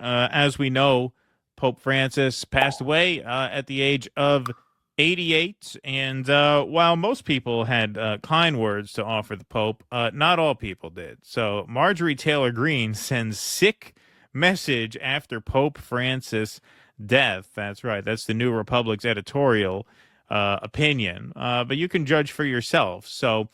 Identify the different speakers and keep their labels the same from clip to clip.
Speaker 1: As we know, Pope Francis passed away at the age of 88. And while most people had kind words to offer the Pope, not all people did. So Marjorie Taylor Greene sends sick message after Pope Francis' death. That's right. That's the New Republic's editorial opinion. But you can judge for yourself. So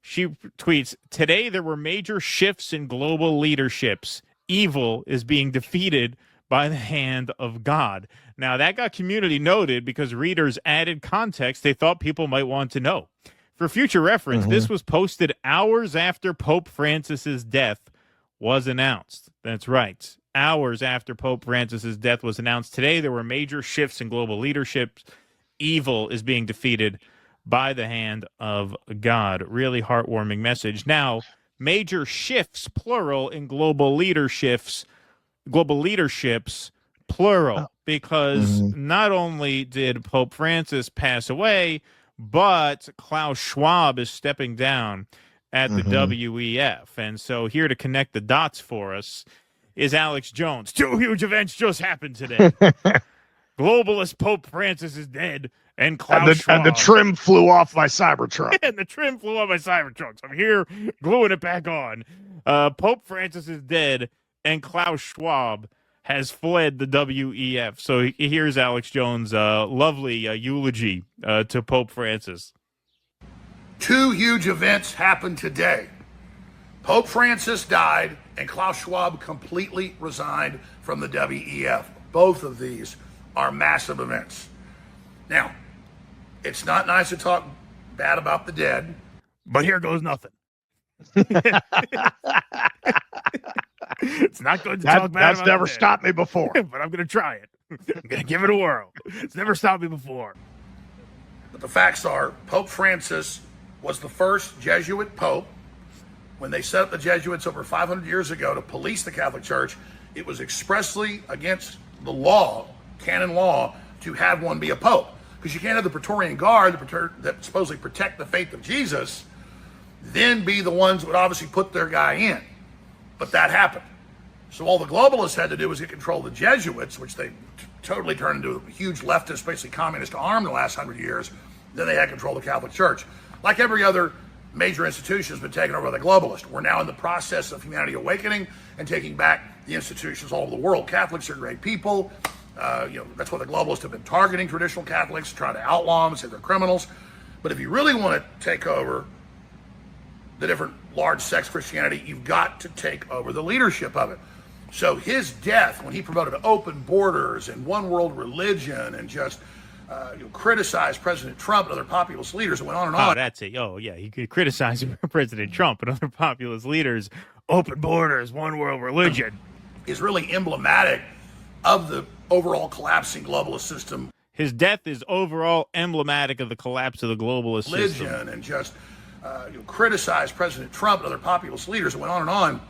Speaker 1: she tweets, "Today there were major shifts in global leaderships. Evil is being defeated by the hand of God." Now, that got community noted because readers added context they thought people might want to know. For future reference, this was posted hours after Pope Francis's death was announced. That's right. Hours after Pope Francis's death was announced. Today, there were major shifts in global leadership. Evil is being defeated by the hand of God. Really heartwarming message. Now, major shifts, plural, in global leaderships, plural, because not only did Pope Francis pass away, but Klaus Schwab is stepping down at the WEF. And so here to connect the dots for us is Alex Jones. Two huge events just happened today. Globalist Pope Francis is dead, and Klaus Schwab.
Speaker 2: And the trim flew off my Cybertruck.
Speaker 1: And the trim flew off my Cybertruck. So I'm here gluing it back on. Pope Francis is dead, and Klaus Schwab has fled the WEF. So here's Alex Jones' lovely eulogy to Pope Francis.
Speaker 3: Two huge events happened today. Pope Francis died, and Klaus Schwab completely resigned from the WEF. Both of these are massive events. Now, it's not nice to talk bad about the dead,
Speaker 1: but here goes nothing. It's not good to talk bad
Speaker 2: That's
Speaker 1: about
Speaker 2: never
Speaker 1: the dead.
Speaker 2: Stopped me before.
Speaker 1: But I'm going to try it. I'm going to give it a whirl. It's never stopped me before.
Speaker 3: but the facts are Pope Francis was the first Jesuit pope. When they set up the Jesuits over 500 years ago to police the Catholic Church, it was expressly against the law, canon law, to have one be a pope. Because you can't have the Praetorian Guard that supposedly protect the faith of Jesus, then be the ones that would obviously put their guy in. But that happened. So all the globalists had to do was get control of the Jesuits, which they totally turned into a huge leftist, basically communist arm in the last 100 years. Then they had control of the Catholic Church. Like every other major institution has been taken over by the globalists. We're now in the process of humanity awakening and taking back the institutions all over the world. Catholics are great people. That's why the globalists have been targeting traditional Catholics, trying to outlaw them and say they're criminals. But if you really want to take over the different large sects of Christianity, you've got to take over the leadership of it. So his death, when he promoted open borders and one world religion and just criticized President Trump and other populist leaders, and went on and on.
Speaker 1: Oh, that's it. Oh, yeah. He could criticize President Trump and other populist leaders. Open borders, one world religion.
Speaker 3: Is really emblematic of the overall collapsing globalist system.
Speaker 1: His death is overall emblematic of the collapse of the globalist
Speaker 3: religion
Speaker 1: system.
Speaker 3: And just criticized President Trump and other populist leaders, and went on and on,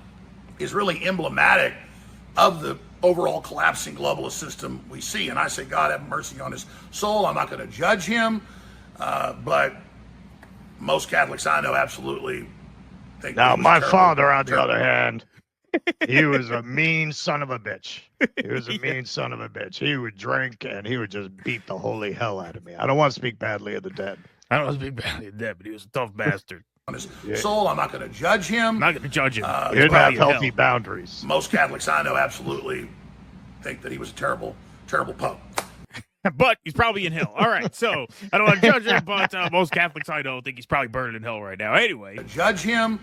Speaker 3: is really emblematic of the overall collapsing globalist system we see. And I say, God have mercy on his soul. I'm not going to judge him, but most Catholics I know absolutely think.
Speaker 2: Now, my father, on the other hand, he was a mean son of a bitch. He was a mean son of a bitch. He would drink and he would just beat the holy hell out of me. I don't want to speak badly of the dead.
Speaker 1: I don't want to speak badly of the dead, but he was a tough bastard.
Speaker 3: On his soul, I'm not going to judge him.
Speaker 1: I'm not going to judge him.
Speaker 2: He didn't have healthy boundaries.
Speaker 3: Most Catholics I know absolutely think that he was a terrible, terrible pope.
Speaker 1: But he's probably in hell. All right, so I don't want to judge him, but most Catholics I know think he's probably burning in hell right now. Anyway.
Speaker 3: Judge him.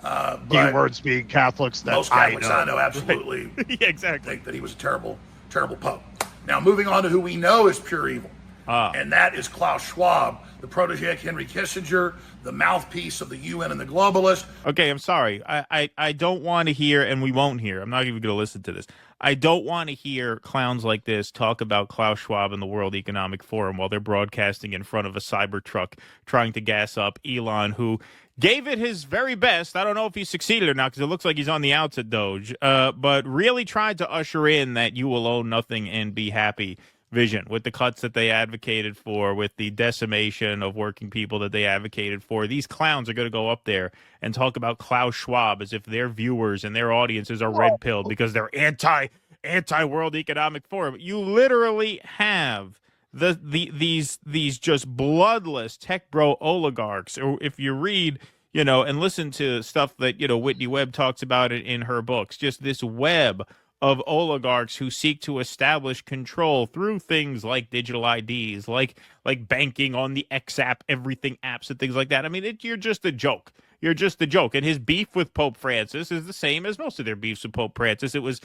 Speaker 2: Keywords being Catholics that
Speaker 3: most Catholics I know absolutely
Speaker 1: yeah, exactly.
Speaker 3: think that he was a terrible, terrible pope. Now, moving on to who we know is pure evil. And that is Klaus Schwab, the protege of Henry Kissinger, the mouthpiece of the UN and the globalists.
Speaker 1: Okay, I'm sorry. I don't want to hear, and we won't hear. I'm not even going to listen to this. I don't want to hear clowns like this talk about Klaus Schwab and the World Economic Forum while they're broadcasting in front of a Cybertruck trying to gas up Elon, who gave it his very best. I don't know if he succeeded or not because it looks like he's on the outs at Doge, but really tried to usher in that you will own nothing and be happy vision with the cuts that they advocated for, with the decimation of working people that they advocated for. These clowns are going to go up there and talk about Klaus Schwab as if their viewers and their audiences are red-pilled because they're anti-World Economic Forum. You literally have these just bloodless tech bro oligarchs. Or if you read, and listen to stuff that, Whitney Webb talks about it in her books, just this web of oligarchs who seek to establish control through things like digital IDs, like banking on the X app, everything apps and things like that. I mean, you're just a joke. You're just a joke. And his beef with Pope Francis is the same as most of their beefs with Pope Francis. It was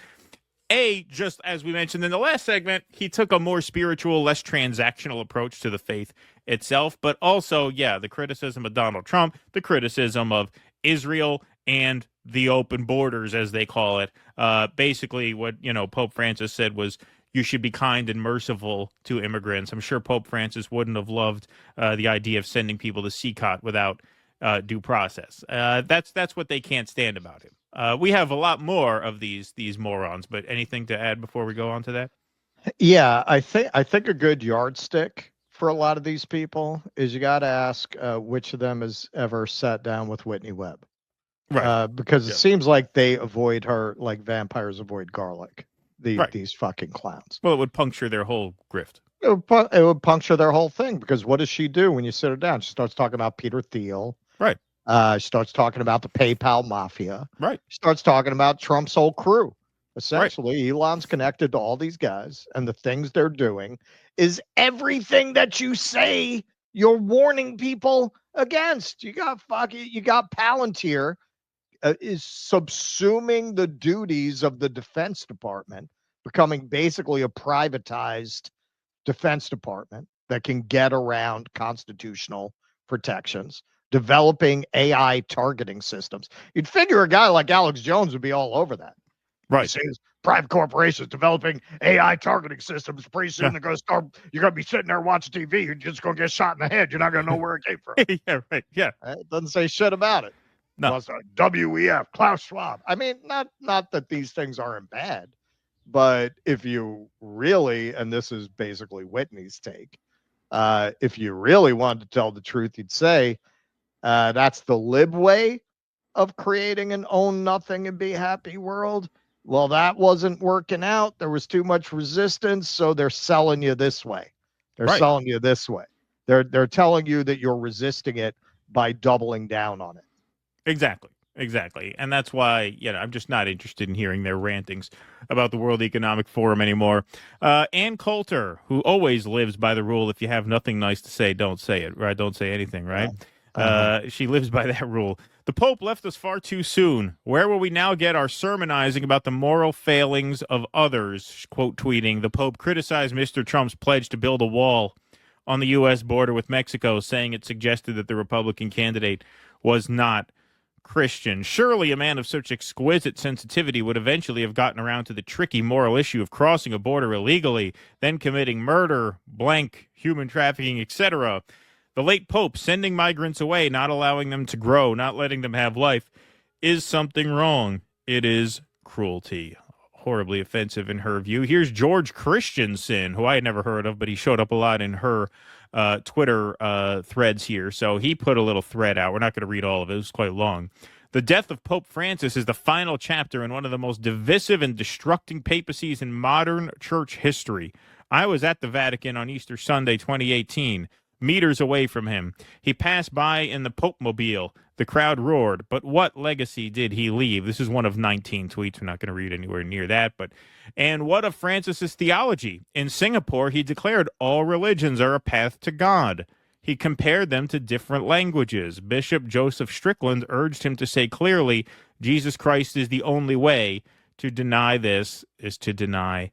Speaker 1: just as we mentioned in the last segment, he took a more spiritual, less transactional approach to the faith itself, but also, the criticism of Donald Trump, the criticism of Israel, and the open borders, as they call it. Basically, what Pope Francis said was, you should be kind and merciful to immigrants. I'm sure Pope Francis wouldn't have loved the idea of sending people to CCOT without due process. That's what they can't stand about him. We have a lot more of these morons, but anything to add before we go on to that?
Speaker 2: Yeah, I think a good yardstick for a lot of these people is you got to ask which of them has ever sat down with Whitney Webb,
Speaker 1: right?
Speaker 2: Because it seems like they avoid her like vampires avoid garlic. These fucking clowns.
Speaker 1: Well, it would puncture their whole grift.
Speaker 2: It would puncture their whole thing, because what does she do when you sit her down? She starts talking about Peter Thiel.
Speaker 1: Right.
Speaker 2: She starts talking about the PayPal mafia.
Speaker 1: Right.
Speaker 2: She starts talking about Trump's whole crew. Essentially, Elon's connected to all these guys, and the things they're doing is everything that you say you're warning people against. You got Palantir is subsuming the duties of the Defense Department, becoming basically a privatized Defense Department that can get around constitutional protections, developing AI targeting systems. You'd figure a guy like Alex Jones would be all over that.
Speaker 1: Right.
Speaker 2: He says private corporations developing AI targeting systems. Pretty soon they're going to start. You're going to be sitting there watching TV. You're just going to get shot in the head. You're not going to know where it came from.
Speaker 1: Yeah, right. Yeah.
Speaker 2: It doesn't say shit about it.
Speaker 1: No.
Speaker 2: Well, WEF, Klaus Schwab. I mean, not that these things aren't bad, but if you really, and this is basically Whitney's take, if you really wanted to tell the truth, you'd say that's the lib way of creating an own nothing and be happy world. Well, that wasn't working out. There was too much resistance, so they're selling you this way. They're selling you this way. They're telling you that you're resisting it by doubling down on it.
Speaker 1: Exactly. And that's why, I'm just not interested in hearing their rantings about the World Economic Forum anymore. Ann Coulter, who always lives by the rule, if you have nothing nice to say, don't say it, right? Don't say anything, right? She lives by that rule. The Pope left us far too soon. Where will we now get our sermonizing about the moral failings of others? Quote tweeting, the Pope criticized Mr. Trump's pledge to build a wall on the U.S. border with Mexico, saying it suggested that the Republican candidate was not Christian. Surely a man of such exquisite sensitivity would eventually have gotten around to the tricky moral issue of crossing a border illegally, then committing murder, blank, human trafficking, etc. The late Pope sending migrants away, not allowing them to grow, not letting them have life, is something wrong. It is cruelty. Horribly offensive in her view. Here's George Christensen, who I had never heard of, but he showed up a lot in her Twitter threads here. So he put a little thread out. We're not going to read all of it. It was quite long. The death of Pope Francis is the final chapter in one of the most divisive and destructing papacies in modern church history. I was at the Vatican on Easter Sunday 2018. Meters away from him. He passed by in the Pope-mobile. The crowd roared. But what legacy did he leave? This is one of 19 tweets. We're not going to read anywhere near that. And what of Francis's theology? In Singapore, he declared all religions are a path to God. He compared them to different languages. Bishop Joseph Strickland urged him to say clearly, Jesus Christ is the only way. To deny this is to deny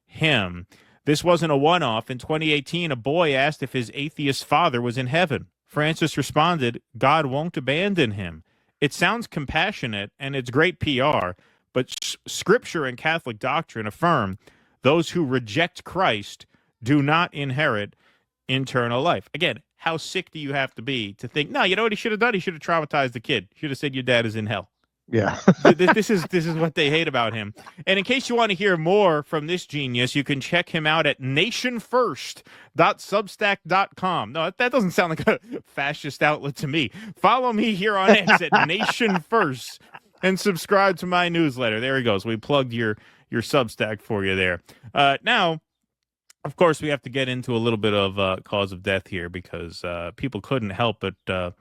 Speaker 1: him. This wasn't a one-off. In 2018, a boy asked if his atheist father was in heaven. Francis responded, God won't abandon him. It sounds compassionate, and it's great PR, but Scripture and Catholic doctrine affirm those who reject Christ do not inherit eternal life. Again, how sick do you have to be to think, no, you know what he should have done? He should have traumatized the kid. He should have said your dad is in hell.
Speaker 2: Yeah.
Speaker 1: This is what they hate about him. And in case you want to hear more from this genius, you can check him out at nationfirst.substack.com. No, that doesn't sound like a fascist outlet to me. Follow me here on X at Nation First and subscribe to my newsletter. There he goes. We plugged your Substack for you there. Now, of course, we have to get into a little bit of cause of death here because people couldn't help but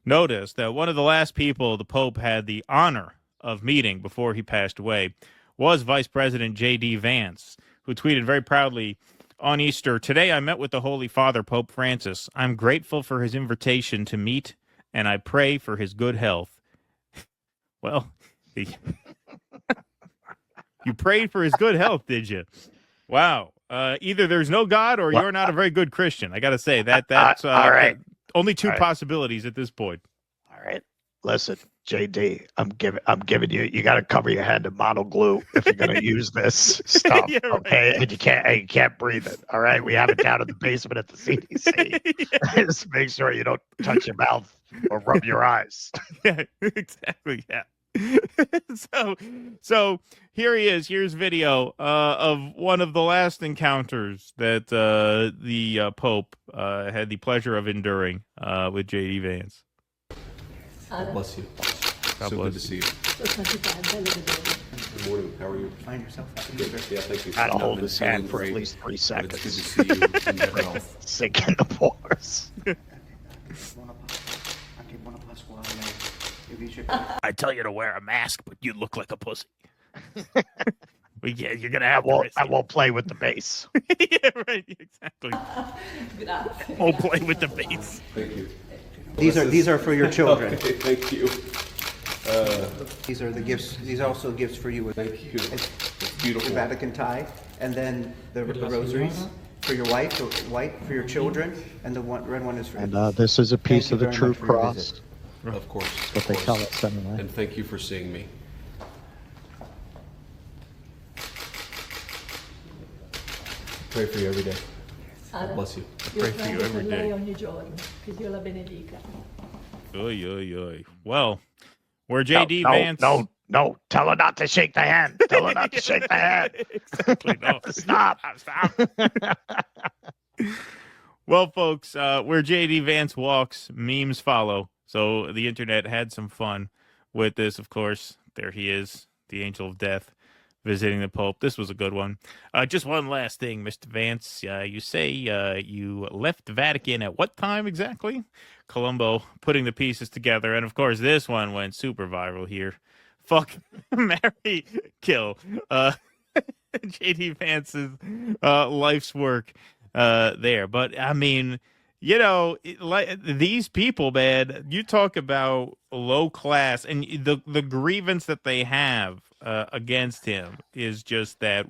Speaker 1: notice that one of the last people the Pope had the honor of meeting before he passed away was Vice President J.D. Vance, who tweeted very proudly on Easter, "Today I met with the Holy Father, Pope Francis. I'm grateful for his invitation to meet, and I pray for his good health." Well, you prayed for his good health, did you? Wow. Either there's no God or you're not a very good Christian. I got to say that's
Speaker 2: all right.
Speaker 1: Only two
Speaker 2: All right.
Speaker 1: possibilities at this point.
Speaker 2: All right. Listen, JD, I'm giving you got to cover your head in mono glue if you're going to use this stuff.
Speaker 1: Yeah, right.
Speaker 2: Okay. And you can't breathe it. All right. We have it down in the basement at the CDC.
Speaker 1: Yeah.
Speaker 2: Just make sure you don't touch your mouth or rub your eyes.
Speaker 1: Yeah, exactly. Yeah. So here he is. Here's video of one of the last encounters that the Pope had the pleasure of enduring with J.D. Vance.
Speaker 4: God bless you.
Speaker 1: God
Speaker 4: so
Speaker 1: bless
Speaker 4: good to see you. Good morning. How are you?
Speaker 5: Find yourself.
Speaker 4: Good. Yeah, thank you.
Speaker 2: Gotta hold
Speaker 4: I've
Speaker 2: his
Speaker 4: been
Speaker 2: hand for
Speaker 4: feeling
Speaker 2: at
Speaker 4: great,
Speaker 2: least 3
Speaker 4: but it's
Speaker 2: seconds.
Speaker 4: good to see you in your health.
Speaker 2: Sink in the pores.
Speaker 1: I tell you to wear a mask, but you look like a pussy. You're gonna have
Speaker 2: I won't play with the bass.
Speaker 1: Yeah, right. Exactly. Won't play with the bass.
Speaker 4: Thank you.
Speaker 5: These are for your children.
Speaker 4: Okay, thank you.
Speaker 5: These are the gifts. These are also gifts for you.
Speaker 4: Thank you.
Speaker 5: It's
Speaker 4: It's beautiful.
Speaker 5: the Vatican tie, and then the rosaries for your wife, the white for your children, and the red one is for.
Speaker 2: And this is a piece
Speaker 5: you
Speaker 2: of the
Speaker 5: very
Speaker 2: true
Speaker 5: much for your
Speaker 2: cross.
Speaker 5: visit.
Speaker 4: Of course.
Speaker 2: What
Speaker 4: of
Speaker 2: they
Speaker 4: course.
Speaker 2: tell us anyway.
Speaker 4: And thank you for seeing me. Pray for you every day. God bless you.
Speaker 1: Pray for you every day.
Speaker 6: ogni giorno, che Dio la benedica.
Speaker 1: Oy, oy, oy. Well, where J.D.
Speaker 2: no,
Speaker 1: Vance.
Speaker 2: No. Tell her not to shake the hand. Tell her not to shake the hand.
Speaker 1: Exactly. No.
Speaker 2: Stop.
Speaker 1: Well, folks, where J.D. Vance walks, memes follow. So the internet had some fun with this, of course. There he is, the angel of death, visiting the Pope. This was a good one. Just one last thing, Mr. Vance. You say you left the Vatican at what time exactly? Columbo putting the pieces together. And, of course, this one went super viral here. Fuck, marry, kill. J.D. Vance's life's work there. But, I mean, you know, these people, man, you talk about low class, and the grievance that they have against him is just that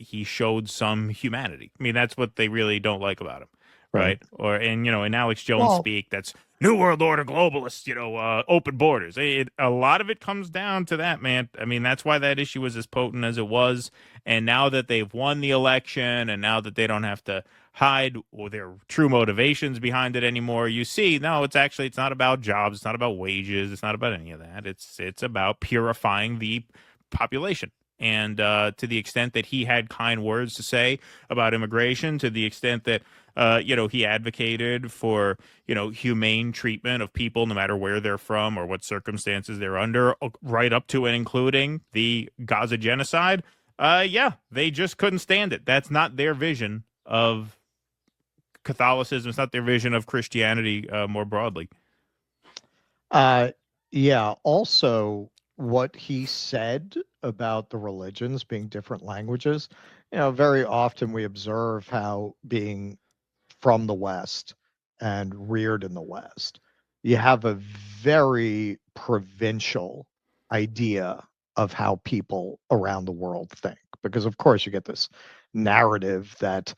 Speaker 1: he showed some humanity. I mean, that's what they really don't like about him, right? And in Alex Jones speak, that's New World Order globalists, open borders. A lot of it comes down to that, man. I mean, that's why that issue was as potent as it was. And now that they've won the election, and now that they don't have to hide their true motivations behind it anymore, you see, no, it's not about jobs, it's not about wages, it's not about any of that. It's about purifying the population. And to the extent that he had kind words to say about immigration, to the extent that he advocated for humane treatment of people no matter where they're from or what circumstances they're under, right up to and including the Gaza genocide. They just couldn't stand it. That's not their vision of Catholicism. It's not their vision of Christianity more broadly.
Speaker 2: Also, what he said about the religions being different languages, very often we observe how being from the West and reared in the West, you have a very provincial idea of how people around the world think. Because, of course, you get this narrative that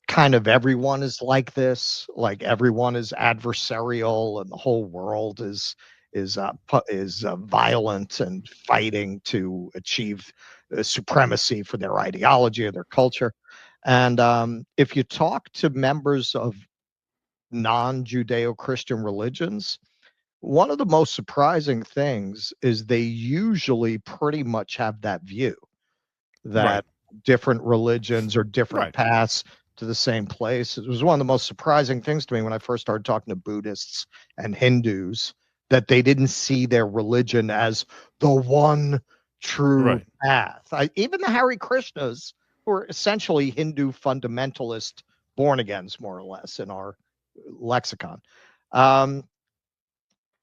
Speaker 2: kind of everyone is like this, like everyone is adversarial and the whole world is violent and fighting to achieve supremacy for their ideology or their culture. And if you talk to members of non-Judeo-Christian religions, one of the most surprising things is they usually pretty much have that view that different religions or different paths to the same place. It was one of the most surprising things to me when I first started talking to Buddhists and Hindus, that they didn't see their religion as the one true
Speaker 1: Right.
Speaker 2: path. Even the Hare Krishnas were essentially Hindu fundamentalist born-agains, more or less, in our lexicon.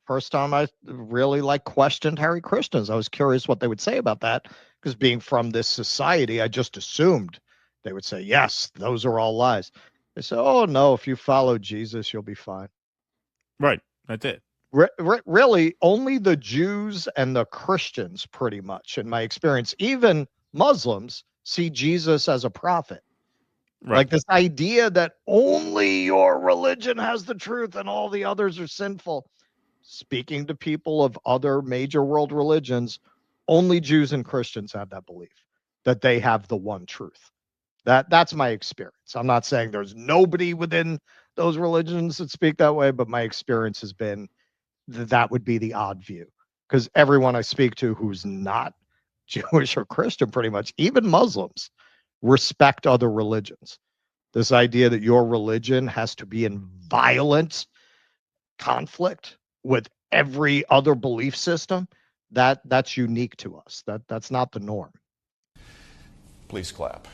Speaker 2: First time I really questioned Hare Krishnas. I was curious what they would say about that, because being from this society, I just assumed they would say, yes, those are all lies. They said, oh no, if you follow Jesus, you'll be fine.
Speaker 1: Right. That's it.
Speaker 2: Really, only the Jews and the Christians, pretty much, in my experience, even Muslims, see Jesus as a prophet.
Speaker 1: Right.
Speaker 2: Like this idea that only your religion has the truth and all the others are sinful. Speaking to people of other major world religions, only Jews and Christians have that belief that they have the one truth. That's my experience. I'm not saying there's nobody within those religions that speak that way, but my experience has been that would be the odd view, because everyone I speak to who's not Jewish or Christian, pretty much, even Muslims, respect other religions. This idea that your religion has to be in violent conflict with every other belief system, that's unique to us. That's not the norm.
Speaker 7: Please clap.